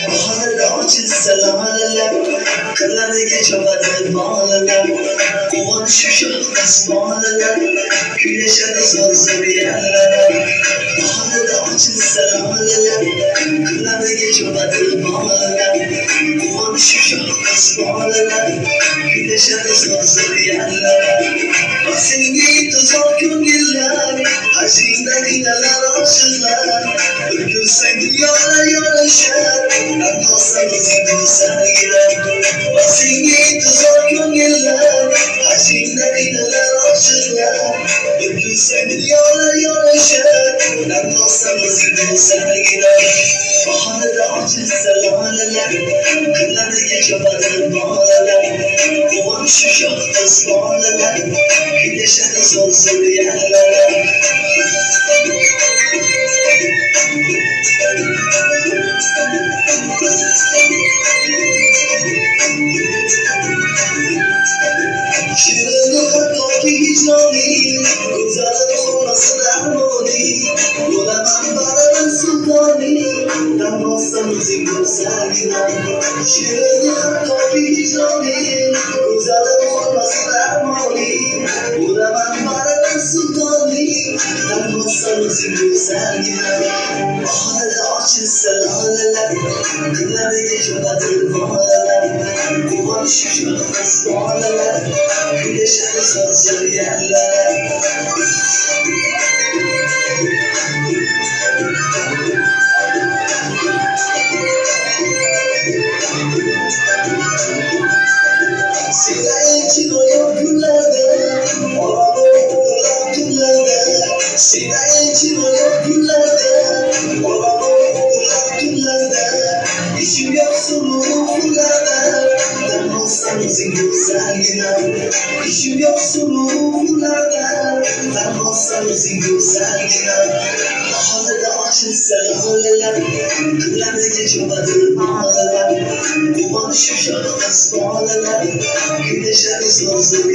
Baharda açılsa laleler, kırlarda geçemedi bağlılar. Kovan şuşaktas bağlılar, güneşe de sorsur yerlere. Baharda açılsa laleler, kırlarda geçemedi bağlılar. Kovan şuşaktas bağlılar, güneşe de sorsur yerlere. Senin gibi zor gönüller, aşkındaki neler aşılar. Bugün seni yola yola şer, ben olsanız gidin sergiler. Senin gibi zor gönüller, aşkındaki neler aşılar. Bugün seni yola yola şer, ben olsanız gidin sergiler. Baharda açılsa laleler, kırlarda geçemedi bağlılar. Kovan şuşaktas bağlılar, güneşe de sorsur yerlere. Şirin toki jani, güzel olması dermoni. Bulamam barın sultani, tam olsanız güzelgina. Şirin toki jani, güzel olması dermoni. Bulamam barın sultani, tam olsanız güzelgina. Baharda açılsa laleler, kırlarda geçemedi bağlılar. Kovan şuşaktas bağlılar, güneşe de sorsur yerlere. Seni için o yok günlerde, oranı okudular günlerde. Seni için o yok günlerde, oranı okudular günlerde. İşim yok suluflarda, ben olsanız güzelgina. İşim yok suluflarda, ben olsanız güzelgina. Baharda açılsa laleler, kırlarda geçemedi bağlılar. Kovan şuşaktas bağlılar, güneşe de sorsur